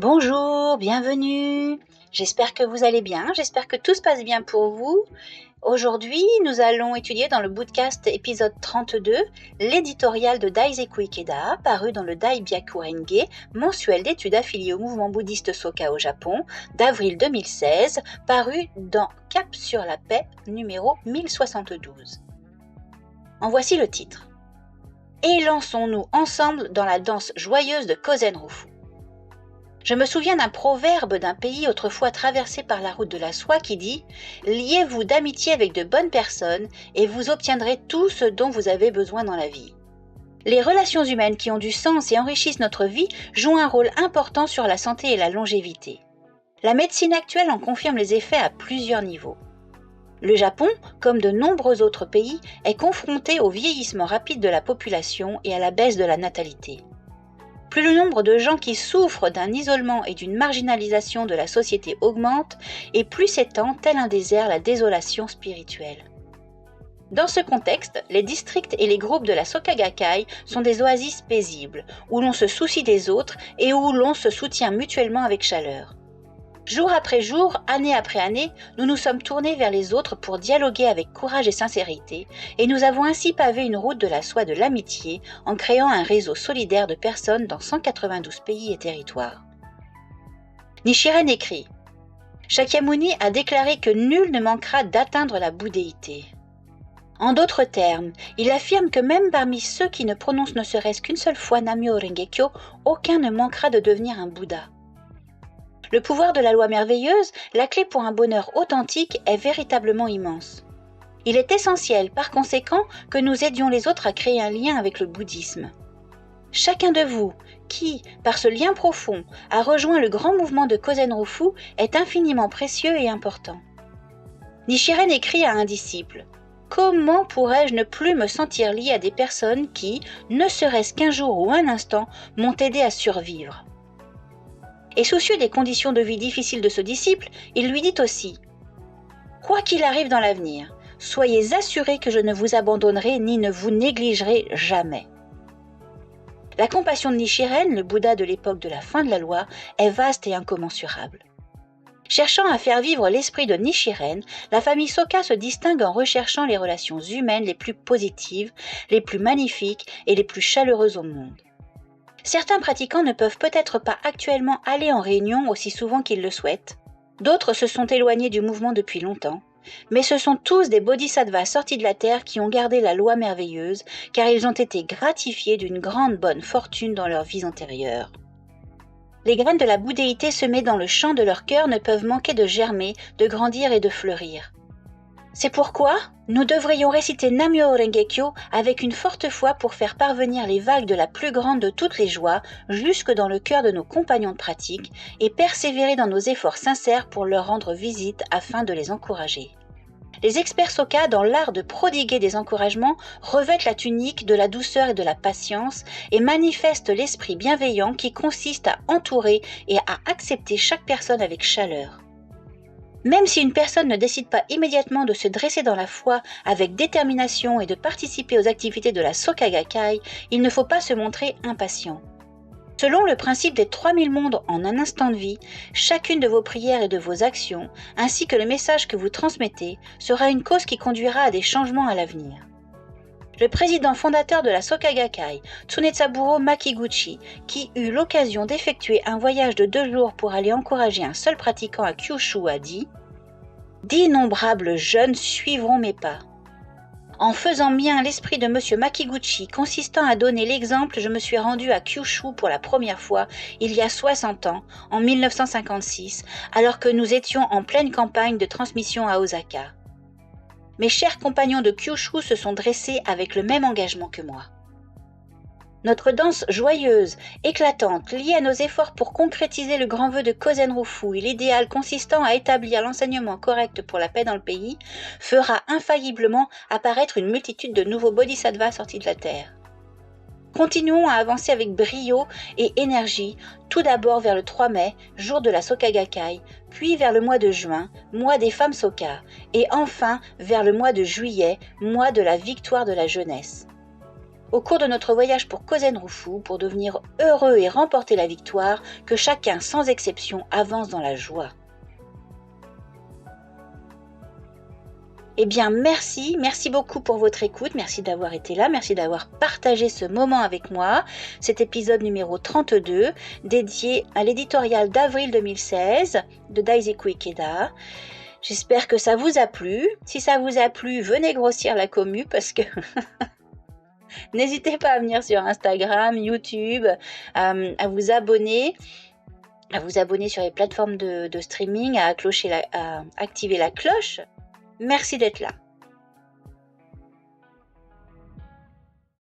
Bonjour, bienvenue. J'espère que vous allez bien, j'espère que tout se passe bien pour vous. Aujourd'hui, nous allons étudier dans le Bootcast épisode 32 l'éditorial de Daiseku Ikeda, paru dans le Daibyaku Renge, mensuel d'études affilié au mouvement bouddhiste Soka au Japon, d'avril 2016, paru dans Cap sur la paix, numéro 1072. En voici le titre. Élançons-nous ensemble dans la danse joyeuse de Kozenrufu. Je me souviens d'un proverbe d'un pays autrefois traversé par la route de la soie qui dit « Liez-vous d'amitié avec de bonnes personnes et vous obtiendrez tout ce dont vous avez besoin dans la vie. » Les relations humaines qui ont du sens et enrichissent notre vie jouent un rôle important sur la santé et la longévité. La médecine actuelle en confirme les effets à plusieurs niveaux. Le Japon, comme de nombreux autres pays, est confronté au vieillissement rapide de la population et à la baisse de la natalité. Plus le nombre de gens qui souffrent d'un isolement et d'une marginalisation de la société augmente, et plus s'étend, tel un désert, la désolation spirituelle. Dans ce contexte, les districts et les groupes de la Soka Gakkai sont des oasis paisibles, où l'on se soucie des autres et où l'on se soutient mutuellement avec chaleur. Jour après jour, année après année, nous nous sommes tournés vers les autres pour dialoguer avec courage et sincérité, et nous avons ainsi pavé une route de la soie de l'amitié en créant un réseau solidaire de personnes dans 192 pays et territoires. Nichiren écrit « Shakyamuni a déclaré que nul ne manquera d'atteindre la bouddhéité. » En d'autres termes, il affirme que même parmi ceux qui ne prononcent ne serait-ce qu'une seule fois Nammyo Renge-kyo, aucun ne manquera de devenir un Bouddha. Le pouvoir de la loi merveilleuse, la clé pour un bonheur authentique, est véritablement immense. Il est essentiel, par conséquent, que nous aidions les autres à créer un lien avec le bouddhisme. Chacun de vous, qui, par ce lien profond, a rejoint le grand mouvement de Kozenrufu, est infiniment précieux et important. Nichiren écrit à un disciple « Comment pourrais-je ne plus me sentir lié à des personnes qui, ne serait-ce qu'un jour ou un instant, m'ont aidé à survivre ?» Et soucieux des conditions de vie difficiles de ce disciple, il lui dit aussi « Quoi qu'il arrive dans l'avenir, soyez assurés que je ne vous abandonnerai ni ne vous négligerai jamais. » La compassion de Nichiren, le Bouddha de l'époque de la fin de la loi, est vaste et incommensurable. Cherchant à faire vivre l'esprit de Nichiren, la famille Soka se distingue en recherchant les relations humaines les plus positives, les plus magnifiques et les plus chaleureuses au monde. Certains pratiquants ne peuvent peut-être pas actuellement aller en réunion aussi souvent qu'ils le souhaitent. D'autres se sont éloignés du mouvement depuis longtemps. Mais ce sont tous des bodhisattvas sortis de la terre qui ont gardé la loi merveilleuse, car ils ont été gratifiés d'une grande bonne fortune dans leurs vies antérieures. Les graines de la bouddhéité semées dans le champ de leur cœur ne peuvent manquer de germer, de grandir et de fleurir. C'est pourquoi nous devrions réciter Nammyo Renge-kyo avec une forte foi pour faire parvenir les vagues de la plus grande de toutes les joies jusque dans le cœur de nos compagnons de pratique et persévérer dans nos efforts sincères pour leur rendre visite afin de les encourager. Les experts Soka dans l'art de prodiguer des encouragements revêtent la tunique de la douceur et de la patience et manifestent l'esprit bienveillant qui consiste à entourer et à accepter chaque personne avec chaleur. Même si une personne ne décide pas immédiatement de se dresser dans la foi avec détermination et de participer aux activités de la Soka Gakkai, il ne faut pas se montrer impatient. Selon le principe des 3000 mondes en un instant de vie, chacune de vos prières et de vos actions, ainsi que le message que vous transmettez, sera une cause qui conduira à des changements à l'avenir. Le président fondateur de la Soka Gakkai, Tsunetsaburo Makiguchi, qui eut l'occasion d'effectuer un voyage de 2 jours pour aller encourager un seul pratiquant à Kyushu, a dit « D'innombrables jeunes suivront mes pas. En faisant mien l'esprit de M. Makiguchi consistant à donner l'exemple, je me suis rendu à Kyushu pour la première fois il y a 60 ans, en 1956, alors que nous étions en pleine campagne de transmission à Osaka. Mes chers compagnons de Kyushu se sont dressés avec le même engagement que moi. Notre danse joyeuse, éclatante, liée à nos efforts pour concrétiser le grand vœu de Kozenrufu et l'idéal consistant à établir l'enseignement correct pour la paix dans le pays, fera infailliblement apparaître une multitude de nouveaux bodhisattvas sortis de la terre. Continuons à avancer avec brio et énergie, tout d'abord vers le 3 mai, jour de la Soka Gakkai, puis vers le mois de juin, mois des femmes Soka, et enfin vers le mois de juillet, mois de la victoire de la jeunesse. au cours de notre voyage pour Kozen-Rufu, pour devenir heureux et remporter la victoire, que chacun, sans exception, avance dans la joie. Eh bien, merci beaucoup pour votre écoute, merci d'avoir été là, merci d'avoir partagé ce moment avec moi, cet épisode numéro 32, dédié à l'éditorial d'avril 2016 de Daiseku Ikeda. J'espère que ça vous a plu. Si ça vous a plu, venez grossir la commu parce que n'hésitez pas à venir sur Instagram, YouTube, à vous abonner sur les plateformes de streaming, à activer la cloche. Merci d'être là.